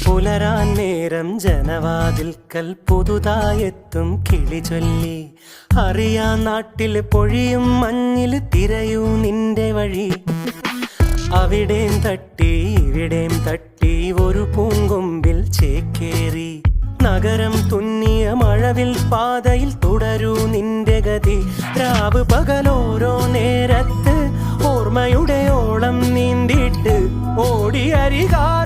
പുലരാൻ നേരം ജനവാതിൽക്കൽ പുതുതായെത്തും കിളി ചൊല്ലി. അറിയാ നാട്ടിൽ പൊഴിയും മഞ്ഞിൽ തിരയൂ നിന്റെ വഴി. അവിടേം തട്ടി ഇവിടേം തട്ടി ഒരു പൂങ്കൊമ്പിൽ ചേക്കേറി. നഗരം തുന്നിയ മഴവിൽ പാതയിൽ തുടരൂ നിന്റെ ഗതി. രാവ് പകലോരോ നേരത്ത് ഓർമ്മയുടെ ഓളം നീന്തിട്ട് ഓടി അരികാ